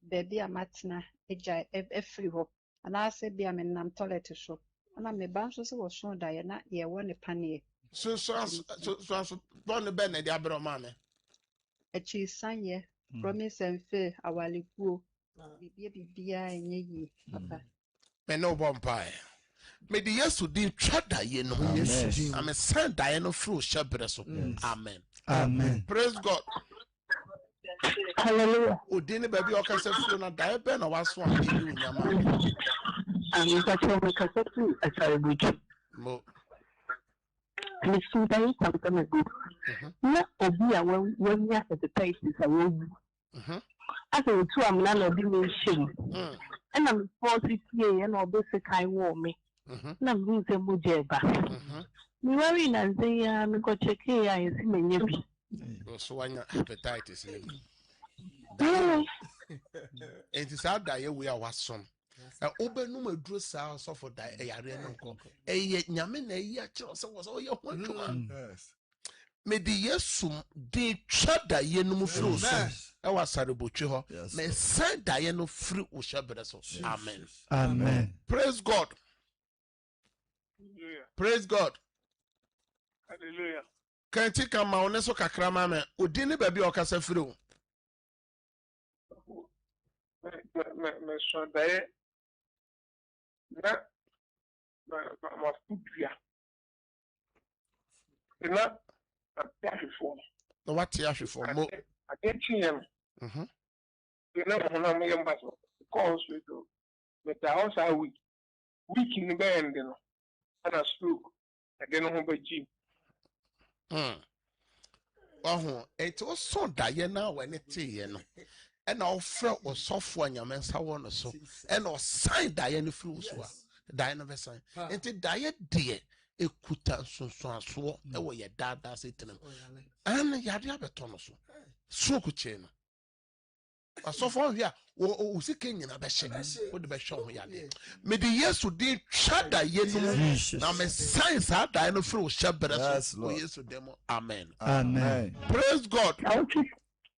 baby amatna eja free ho. Ana se bia me nam toilet so. Ana me ban so se wo so da ye na ye wo ne panie. So born be na di abra o mame. Echi sanye promise and faith awalikuo bibia enye yi papa Me no bompai. May the Yesu din chada yenum Yesu. I'm a son da no free shebre so. Amen. Amen. Praise God. hallelujah Odini baby okasa free na da be na waso am bi unyama. ani pacho me kasa free asare buchi Mo ni sunta yi tamtama go na obi a wanya hesitation sa wo asa otu amna na obi me shame na me force tie na obi se kai wo me na me nse mo jeba mi worry na nze ya me ko check ya yesi menye bi so wanya hepatitis ni. Enti sa da ye we a wasom obenum aduro saa so for da yare no nko eye nyame na yi a kire so wo ye ho adwuma me di Yesu di chada ye no free so e wasare botwe ho me san da ye no free o shabere so amen. Amen. Praise God. Praise God. Hallelujah. Kanti kama oneso kakra ma me odi ne ba bi okasa free o Me so dae na ma fudia na atafifo no what ya hwefo mo atechien na ho na me mbaso cause we do me ta house week ni be end no ana stroke ade no ho ba ji It was so Diana when it tea, and our friend was soft one, your man saw so, and our sign Diana flus were Diana Vessan, and to diet dear, a kuta so swore away your dad does it to them, and Yadiabatonoso, so could chain. A so far here, or seeking in a beshe, would the best show me. May the years who did shada yenu, now my signs are Diana Flu Shabbat, yes, to them. Amen. Amen. Praise God.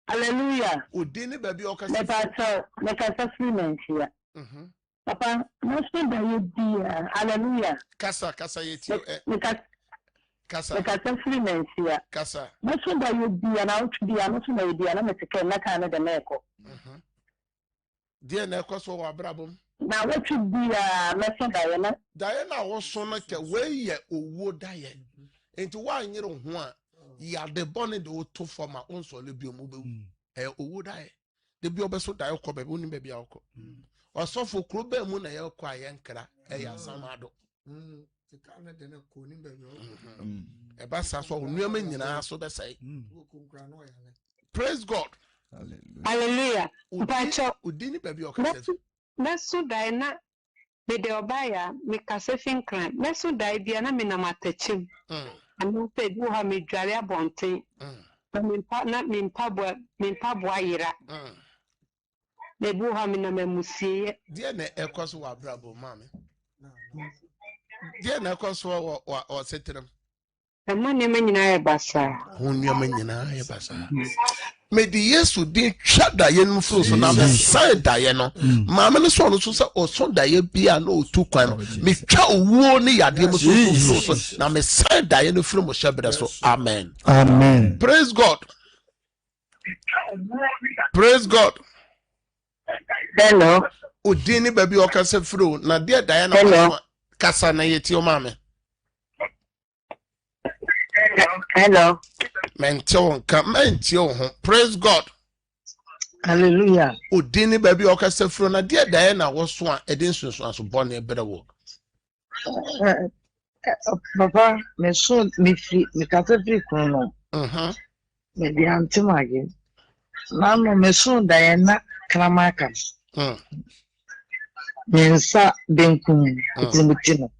hallelujah Udini baby okasa. me kasa free men here papa no spend that you hallelujah Kasa yeti. me Kasa free men here Kasa. no spend that you and out be no so na be na me take na kan na meko Dear na kwaso wa brabom. na what should be me spend that na Diana was so na ke we ye owo daye. Enti wa nyere ho a ya de bonne de to forma on so le bio mu be owu dae de bi obeso dae ko be oni be bia ko osofo kro ba mu na ye ko ayenkra ya samado eba sa so onuama nyina so be sai praise God hallelujah pacho udini baby okase meso dai na me de obaya me kase fin kran meso dai bia na me na matachim anu pe bu ha me dware abonten na me mpa bo ayira me bu ha me na mamusie die na ekoso wa brabo mame die na ekoso wa setrem amane manyina ya basa honnuama nyina ya basa me di Yesu din twa da ye no fro so na me sai da ye no maame no so no so o so da ye bia na o tu kwan no me twa owuo ni yade mo so na me sai da ye no fro mo hyebere so amen Amen. praise God praise God hello odini baby okase fro na de da ye na kasa na ye ti o maame hello mentio ho praise God hallelujah odini baby okase fro na de da ye na wo so a edin sunsun aso bone ebere wo papa me so me free me kata free kono me di antimage na no me so da ye na kramaka me nsa benkum kutimutino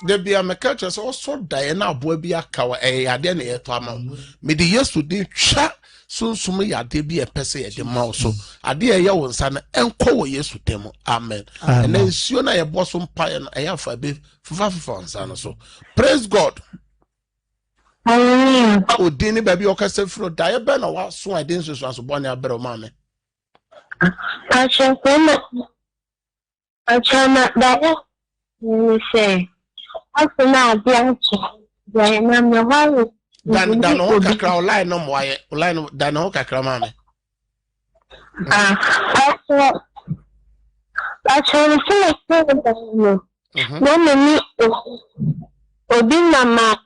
de bia me catch so so dae na aboa bi akawa ade na yeto ama me de Yesu din twa sunsum yade bi epese ye de ma so ade ye wo nsa na enko wo Yesu tem amen na nsuo na ye boso mpa na ye afa be fufa nsa no so praise God odini baby okase fro dae be na wa so ade nsusu aso bone abere ma me achana dae ni say asuna bianchi ya na mwawe dan o kakra online no moye online dan o kakra ma me achana sile no me obi na ma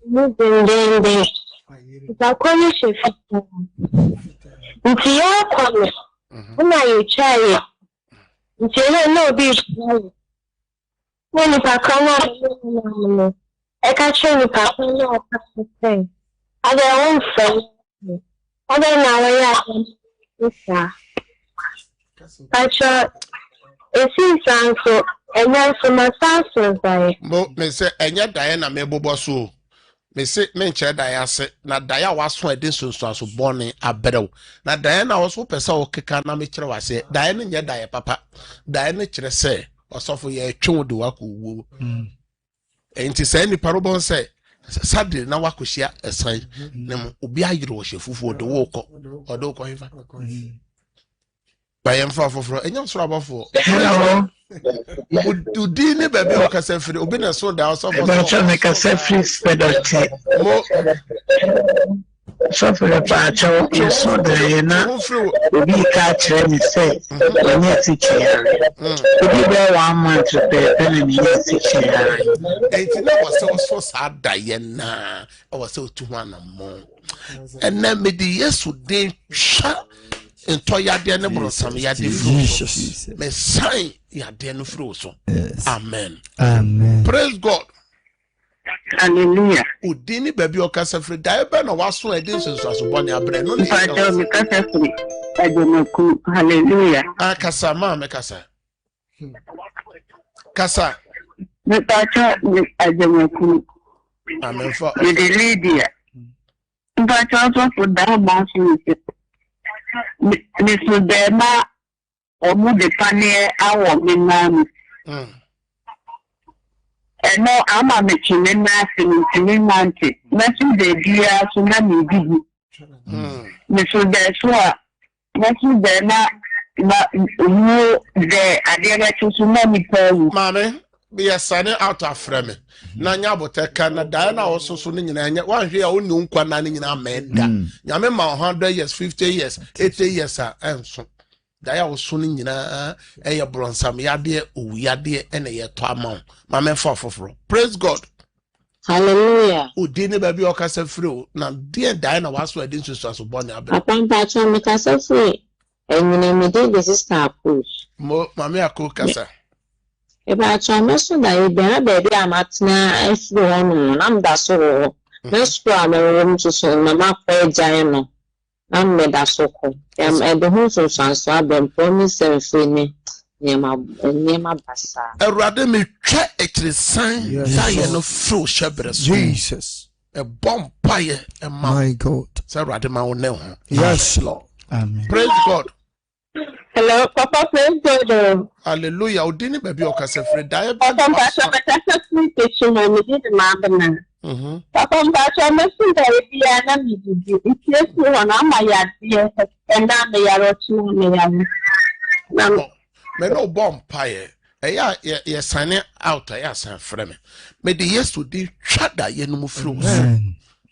ni dendende zakoni shefitu nti ya kwame una yechai nti no obi when you are coming, I catch you passing your thing. I don't say, I don't know where I it seems so, and then some assassins by me say, and yet Diana may bobo so. Me say, mention Diana, not Dia was so a distance so born a better. Now Diana was so pesa o kikana me chero say, Diana yet Dia papa, Diana chere say. Osofo ye twon do akwo enti say ni parobon say sadde na wakohia esan nem obi ayiro hyefufu do woko odo ko hifa bayem fa foforo enyam soro abofo udi ni bebe o kasa firi obi na so da osofo so me kasa free spedoti mo so for the pacho so da na obi ka kire mi say onye teacher obi be 1 month pe na mi teacher enti na was so sad da ye na I was so to one more and then me the Yesu dey twa ento yade ne brosam yade fru me sign yade no fru so amen praise God hallelujah udini baby okasa free da be na waso edin so so bone abre no ni pacho mi kasa free ajomaku hallelujah akasa ma me kasa mi pacho ajomaku amen for the lady pacho so for da ma so mi so de ma omu de pane awo mi na no ama mechine na asini nanti mesu de bia so na mi bibi mesu de so a mesu de na mu de adega so na mi pawu mame be sane out of frame na nya boteka na da na ososo ni nyina nya wan hwe a woni nkwa na ni nyina menda nyame ma 100 years 50 years 80 years a enso daya woso ni nyina eye bronsam yade owu yade ene ye to amon ma me fa foforo praise God Hallelujah. Udini baby okasa free na dear Diana was so edin so born abra. Papa mpacho me kasa free. Enyine me dey the sister push. Mo mama akọ kasa. Eba cho me so da e bia baby amatna efri wonu na mda so. Me school am so mama kwa jan no. Na me da so ko. The whole so abem promise free me. Nyema basa. Erade me twa ekresan say no fro shebre so. Jesus. A bomb fire a My God. Say erade ma won ho. Yes, Lord. Amen. Praise God. Hello, Papa, praise God. Hallelujah. Udini baby okasa free die. Papa, Mpacho, metasa free station and me did mabana. Papa, Mpacho, me see that we are na me did. It's yes, we want my yard, and now they are also me. Me no bomb fire. Eya ye sign out ya san frɛ me. Me de yesterday twa da ye no mu fro so.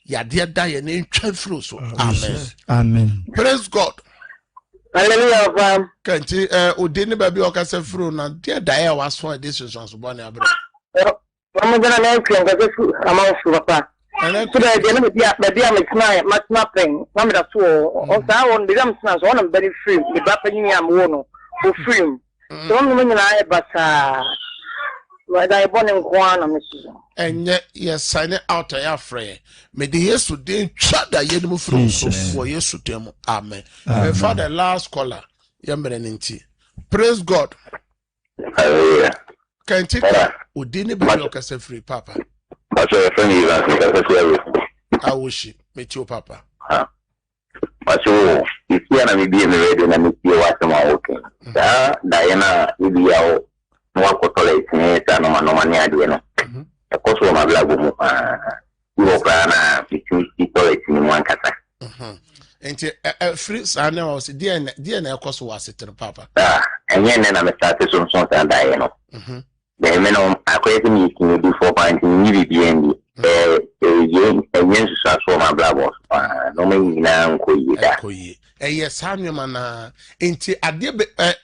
Ya de da ye ne twa fro so. Amen. Amen. Praise God. Hallelujah. Kanti odini baby okasa fro na de da ye waso this is so born abra. I'm gonna make you a amount of papa. And then Today, maybe I'm a match thing. I'm at all. Also, I want the damn snacks on very free. The bapping I'm one for free. So I'm going to but whether I born in Guana, Mrs. And yet yes sign out ya frɛ. Me de yesterday twa da ye no mu fro so for yesterday mu. Amen. My father last caller. Yamre nti. Praise God. Hallelujah. Kanti odini baby okasa free papa. That's what friend you are. I wish me too papa. But so if you are not being ready and you are not working. Diana, you be out. No one could tolerate it. No man, no money. I do know. Of course, my black woman. You are going to tolerate in one kata. And free son was dear na course was it papa. And then I'm started some sort of Diana. The men are creating meeting before finding new BND. Yes, I saw my black was. No, maybe now, yes, Samuel, ain't I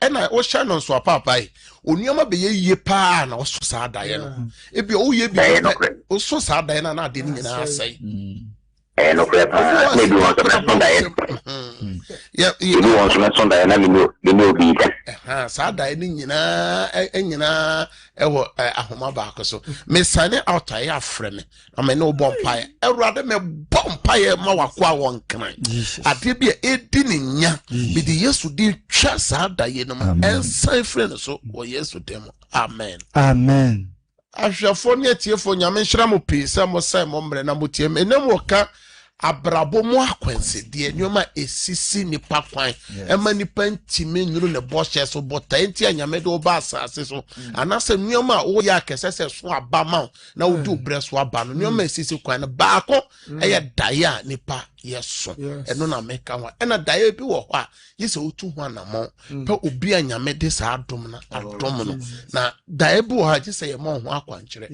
and I was Shannon so papa. Onyama be ye pa na so sad Diana. It be oh ye be so sad Diana, I didn't say. No, maybe one of Diana. Yeah, you want to mention Diana, you know, be there. Sad Diana, and you know, a home back so. Miss Sunny out I friend. I may no bonfire. I rather me bonfire Mawakwa one kind. I did be a dinning be the yes to do just sad Diana and say friends so or yes to them. Amen. Amen. I shall phone yet here for Yamin peace. Some was say Mombre Namutim and then walk abrabo mo akwense de nyoma esisi nipa kwan ema nipa ntimi nyuru ne boshe so bota enti anyame de oba asase so anase nyoma wo ya kesese so abama na wodi obre so aba no nyoma esisi kwan na baako eye daya nipa yeso eno na meka ho ena daya bi wo ho a yese otu ho anamo pe obi anyame de sa adom na adom no na daya bi wo ha yese ye mo ho akwankyere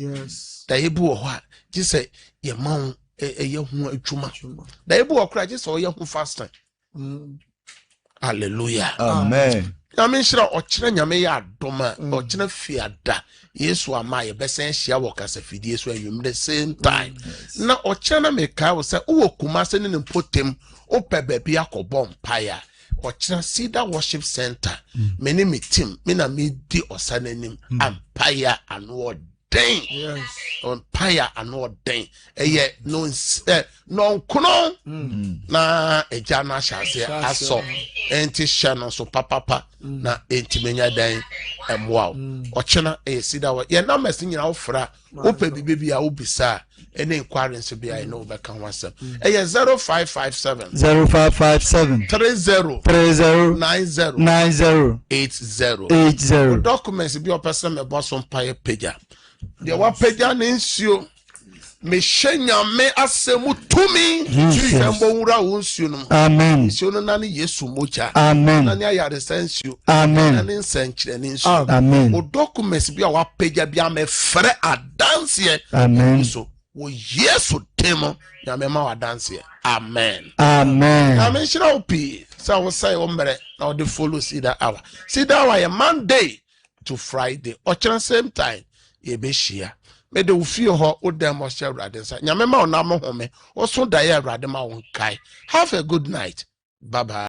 daya bi wo ho a yese ye mo eye hu adwuma da ebu okra je so ye hu fasting hallelujah amen nyame nhira okire nyame ya adoma okire fiada yesu ama ye besen hia wo kasa fidi yesu anwum the same time na okire na meka wo se wo kuma se ne potem o pebe bia akobom paya okire Cedar Worship Center me ne me team me na me di osananim ampaya anwo yes on paya ano den eye no no kono na eja na hyase aso enti hye no so papa na enti menya dan emwa ochena Cedar ye na mesi nyina ofra opa bibi a obisa ene inquiry nso bia e no be kan wasem eye 0557 30 80 documents bi opesa me bosom paye page de wa pagya ne nsuo me hyenya me asemu tumi sembo wura wo nsuo no amen nsuo no na ne Yesu moja amen na ne ayare sansuo amen na ne nsankyere ne nsuo amen o documents bi a wa pagya bi a me frɛ adanse amen so wo Yesu demo ya me ma wa adanse amen amen amen shira opi sa wo sai wo mbre na wo de follow Cedar Hour ye Monday to Friday or same time ye be share me de ufie ho o dem mo share awurade nsa nyame ma ona mo home o so dae awurade ma won kai have a good night bye bye